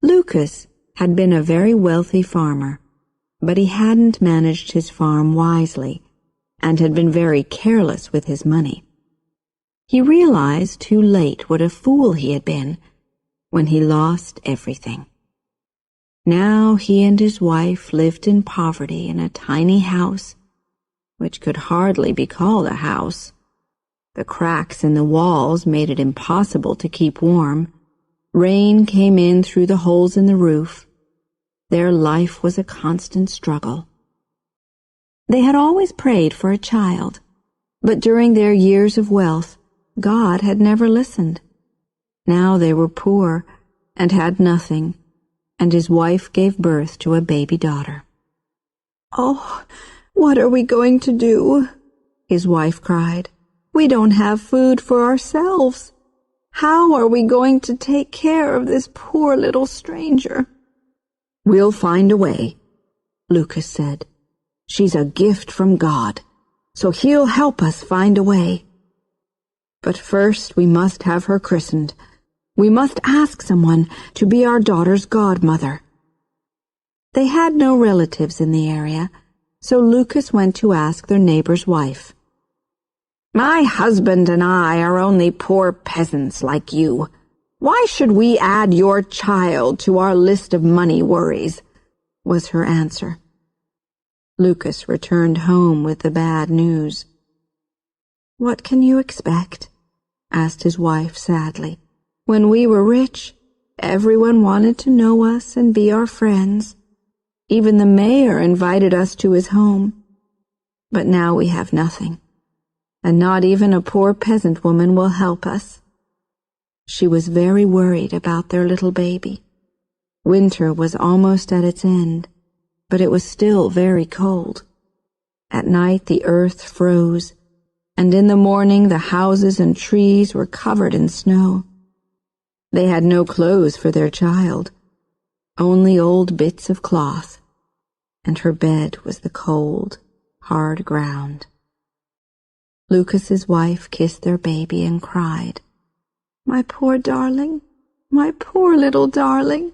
Lucas had been a very wealthy farmer, but he hadn't managed his farm wisely and had been very careless with his money. He realized too late what a fool he had been when he lost everything. Now he and his wife lived in poverty in a tiny house, which could hardly be called a house. The cracks in the walls made it impossible to keep warm. Rain came in through the holes in the roof. Their life was a constant struggle. They had always prayed for a child, but during their years of wealth, God had never listened. Now they were poor and had nothing, and his wife gave birth to a baby daughter. "Oh, what are we going to do?" his wife cried. "We don't have food for ourselves. How are we going to take care of this poor little stranger?" "We'll find a way," Lucas said. "She's a gift from God, so He'll help us find a way. But first we must have her christened. We must ask someone to be our daughter's godmother." They had no relatives in the area, so Lucas went to ask their neighbor's wife. "My husband and I are only poor peasants like you. Why should we add your child to our list of money worries?" was her answer. Lucas returned home with the bad news. "What can you expect?" asked his wife sadly. "When we were rich, everyone wanted to know us and be our friends. Even the mayor invited us to his home. But now we have nothing, and not even a poor peasant woman will help us." She was very worried about their little baby. Winter was almost at its end, but it was still very cold. At night the earth froze, and in the morning the houses and trees were covered in snow. They had no clothes for their child, only old bits of cloth, and her bed was the cold, hard ground. Lucas's wife kissed their baby and cried, "My poor darling, my poor little darling."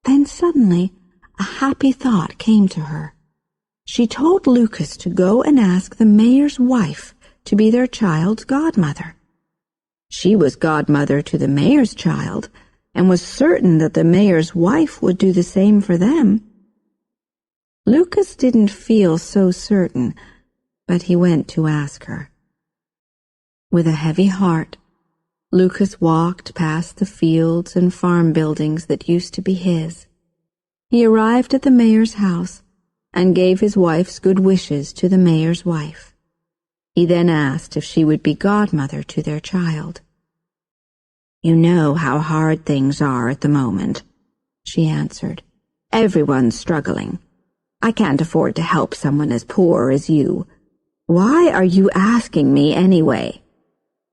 Then suddenly a happy thought came to her. She told Lucas to go and ask the mayor's wife to be their child's godmother. She was godmother to the mayor's child, and was certain that the mayor's wife would do the same for them. Lucas didn't feel so certain, but he went to ask her. With a heavy heart, Lucas walked past the fields and farm buildings that used to be his. He arrived at the mayor's house and gave his wife's good wishes to the mayor's wife. He then asked if she would be godmother to their child. "You know how hard things are at the moment," she answered. "Everyone's struggling. I can't afford to help someone as poor as you. Why are you asking me anyway?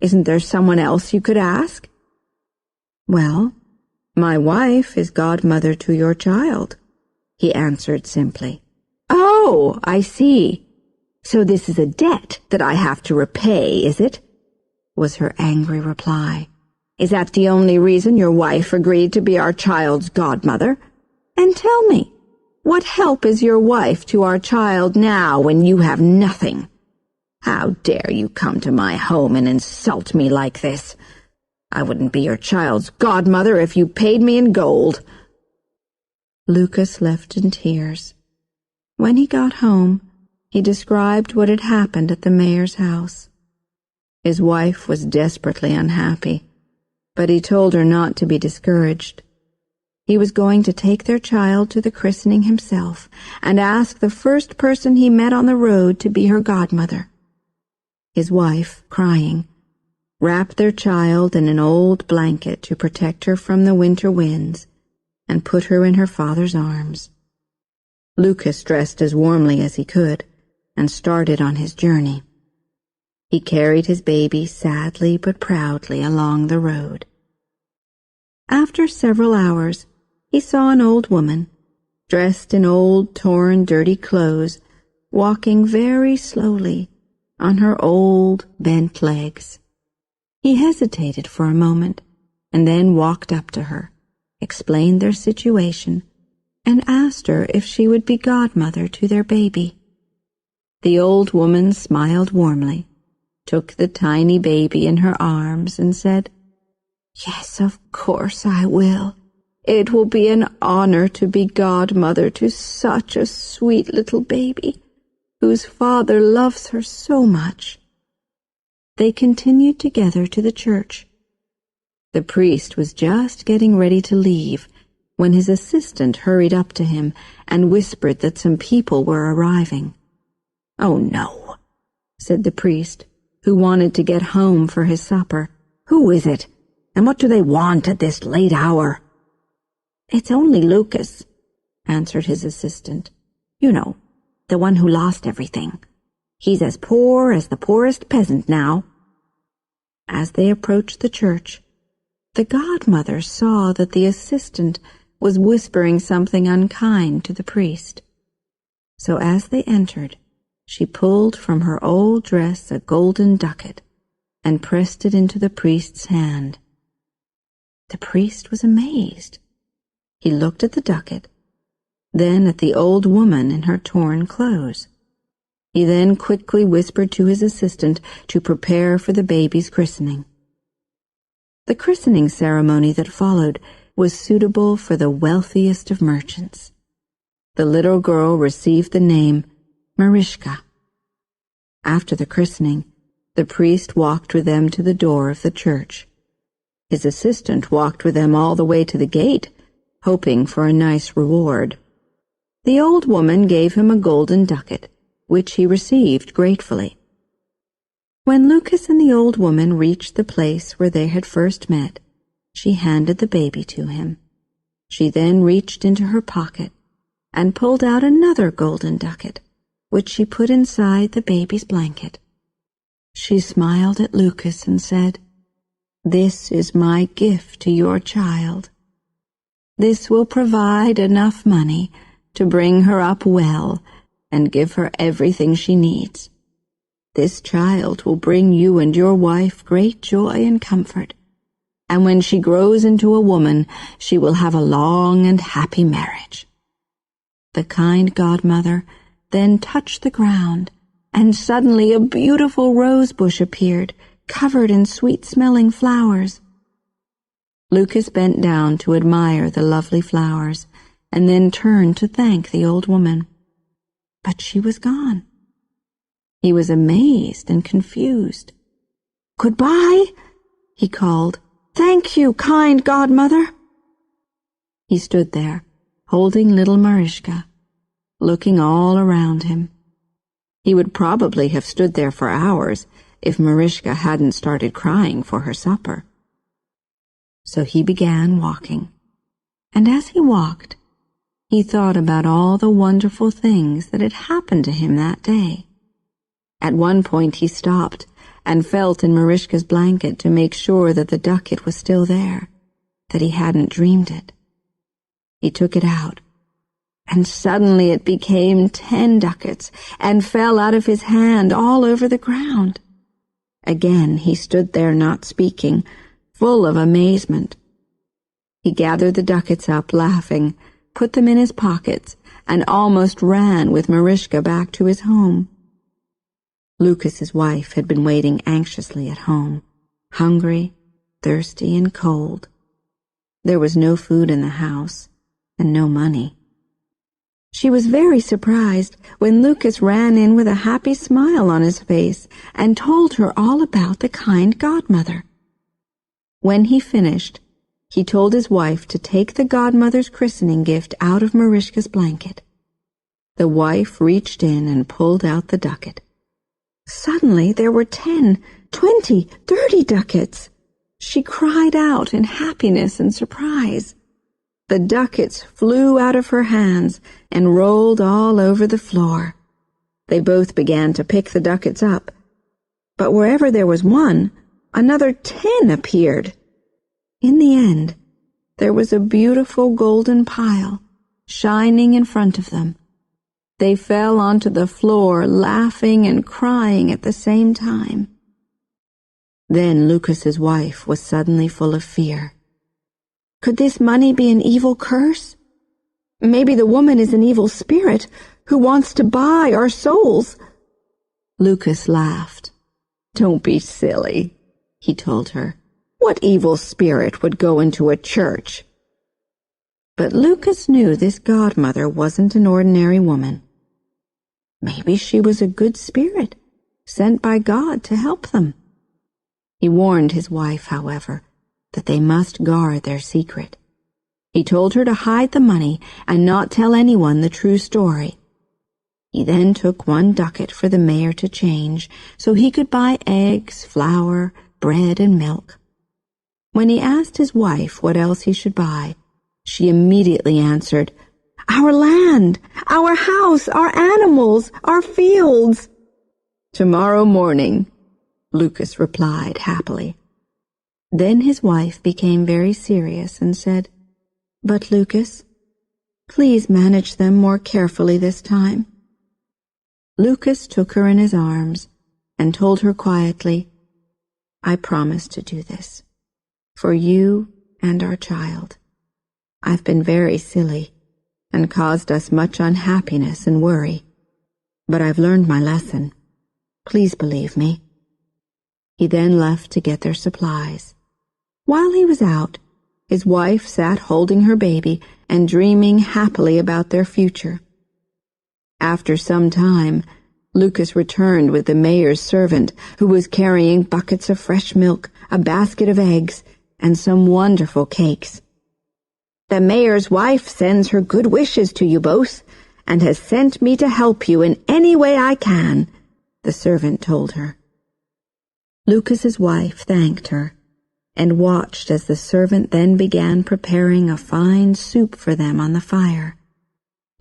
Isn't there someone else you could ask?" "Well, my wife is godmother to your child," he answered simply. "Oh, I see. So this is a debt that I have to repay, is it?" was her angry reply. "Is that the only reason your wife agreed to be our child's godmother? And tell me, what help is your wife to our child now when you have nothing? How dare you come to my home and insult me like this? I wouldn't be your child's godmother if you paid me in gold." Lucas left in tears. When he got home, he described what had happened at the mayor's house. His wife was desperately unhappy, but he told her not to be discouraged. He was going to take their child to the christening himself and ask the first person he met on the road to be her godmother. His wife, crying, wrapped their child in an old blanket to protect her from the winter winds and put her in her father's arms. Lucas dressed as warmly as he could and started on his journey. He carried his baby sadly but proudly along the road. After several hours, he saw an old woman, dressed in old, torn, dirty clothes, walking very slowly on her old, bent legs. He hesitated for a moment and then walked up to her explained their situation, and asked her if she would be godmother to their baby. The old woman smiled warmly, took the tiny baby in her arms, and said, "Yes, of course I will. It will be an honor to be godmother to such a sweet little baby, whose father loves her so much." They continued together to the church. The priest was just getting ready to leave when his assistant hurried up to him and whispered that some people were arriving. "Oh, no," said the priest, who wanted to get home for his supper. "Who is it, and what do they want at this late hour?" "It's only Lucas," answered his assistant. "You know, the one who lost everything. He's as poor as the poorest peasant now." As they approached the church, the godmother saw that the assistant was whispering something unkind to the priest. So as they entered, she pulled from her old dress a golden ducat and pressed it into the priest's hand. The priest was amazed. He looked at the ducat, then at the old woman in her torn clothes. He then quickly whispered to his assistant to prepare for the baby's christening. The christening ceremony that followed was suitable for the wealthiest of merchants. The little girl received the name Marischka. After the christening, the priest walked with them to the door of the church. His assistant walked with them all the way to the gate, hoping for a nice reward. The old woman gave him a golden ducat, which he received gratefully. When Lucas and the old woman reached the place where they had first met, she handed the baby to him. She then reached into her pocket and pulled out another golden ducat, which she put inside the baby's blanket. She smiled at Lucas and said, "This is my gift to your child. This will provide enough money to bring her up well and give her everything she needs. This child will bring you and your wife great joy and comfort, and when she grows into a woman, she will have a long and happy marriage." The kind godmother then touched the ground, and suddenly a beautiful rose bush appeared, covered in sweet-smelling flowers. Lucas bent down to admire the lovely flowers, and then turned to thank the old woman. But she was gone. He was amazed and confused. "Goodbye," he called. "Thank you, kind godmother." He stood there, holding little Marischka, looking all around him. He would probably have stood there for hours if Marischka hadn't started crying for her supper. So he began walking, and as he walked, he thought about all the wonderful things that had happened to him that day. At one point he stopped and felt in Marischka's blanket to make sure that the ducat was still there, that he hadn't dreamed it. He took it out, and suddenly it became 10 ducats and fell out of his hand all over the ground. Again he stood there not speaking, full of amazement. He gathered the ducats up, laughing, put them in his pockets, and almost ran with Marischka back to his home. Lucas's wife had been waiting anxiously at home, hungry, thirsty, and cold. There was no food in the house, and no money. She was very surprised when Lucas ran in with a happy smile on his face and told her all about the kind godmother. When he finished, he told his wife to take the godmother's christening gift out of Marischka's blanket. The wife reached in and pulled out the ducat. Suddenly there were 10, 20, 30 ducats. She cried out in happiness and surprise. The ducats flew out of her hands and rolled all over the floor. They both began to pick the ducats up, but wherever there was one, another 10 appeared. In the end, there was a beautiful golden pile shining in front of them. They fell onto the floor, laughing and crying at the same time. Then Lucas's wife was suddenly full of fear. Could this money be an evil curse? Maybe the woman is an evil spirit who wants to buy our souls." Lucas laughed. "Don't be silly," he told her. "What evil spirit would go into a church?" But Lucas knew this godmother wasn't an ordinary woman. Maybe she was a good spirit, sent by God to help them. He warned his wife, however, that they must guard their secret. He told her to hide the money and not tell anyone the true story. He then took 1 ducat for the mayor to change so he could buy eggs, flour, bread, and milk. When he asked his wife what else he should buy, she immediately answered, "Our land, our house, our animals, our fields." "Tomorrow morning," Lucas replied happily. Then his wife became very serious and said, "But Lucas, please manage them more carefully this time." Lucas took her in his arms and told her quietly, "I promise to do this, for you and our child. I've been very silly and caused us much unhappiness and worry, but I've learned my lesson. Please believe me." He then left to get their supplies. While he was out, his wife sat holding her baby and dreaming happily about their future. After some time, Lucas returned with the mayor's servant, who was carrying buckets of fresh milk, a basket of eggs, and some wonderful cakes. "The mayor's wife sends her good wishes to you both, and has sent me to help you in any way I can," the servant told her. Lucas's wife thanked her, and watched as the servant then began preparing a fine soup for them on the fire.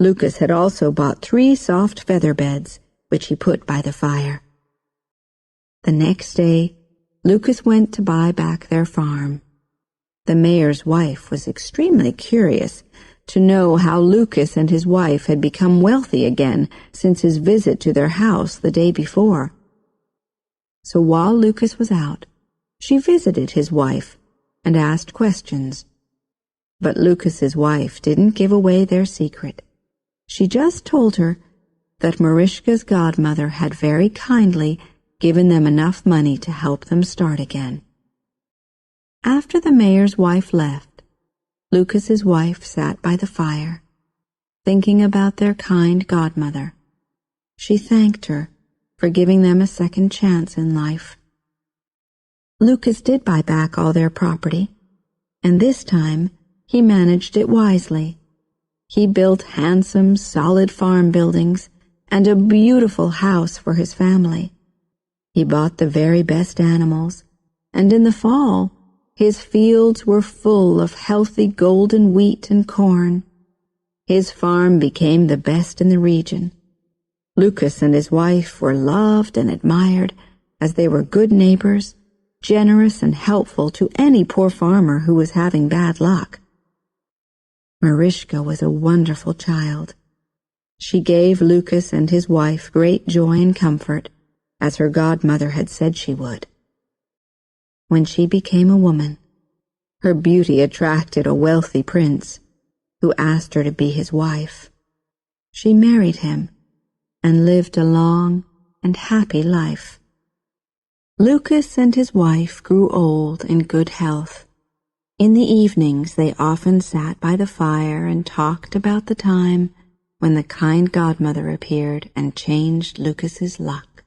Lucas had also bought 3 soft feather beds, which he put by the fire. The next day, Lucas went to buy back their farm. The mayor's wife was extremely curious to know how Lucas and his wife had become wealthy again since his visit to their house the day before. So while Lucas was out, she visited his wife and asked questions. But Lucas's wife didn't give away their secret. She just told her that Marishka's godmother had very kindly given them enough money to help them start again. After the mayor's wife left, Lucas's wife sat by the fire, thinking about their kind godmother. She thanked her for giving them a second chance in life. Lucas did buy back all their property, and this time he managed it wisely. He built handsome, solid farm buildings and a beautiful house for his family. He bought the very best animals, and in the fall, his fields were full of healthy golden wheat and corn. His farm became the best in the region. Lucas and his wife were loved and admired as they were good neighbors, generous and helpful to any poor farmer who was having bad luck. Marishka was a wonderful child. She gave Lucas and his wife great joy and comfort, as her godmother had said she would. When she became a woman, her beauty attracted a wealthy prince, who asked her to be his wife. She married him and lived a long and happy life. Lucas and his wife grew old in good health. In the evenings they often sat by the fire and talked about the time when the kind godmother appeared and changed Lucas's luck.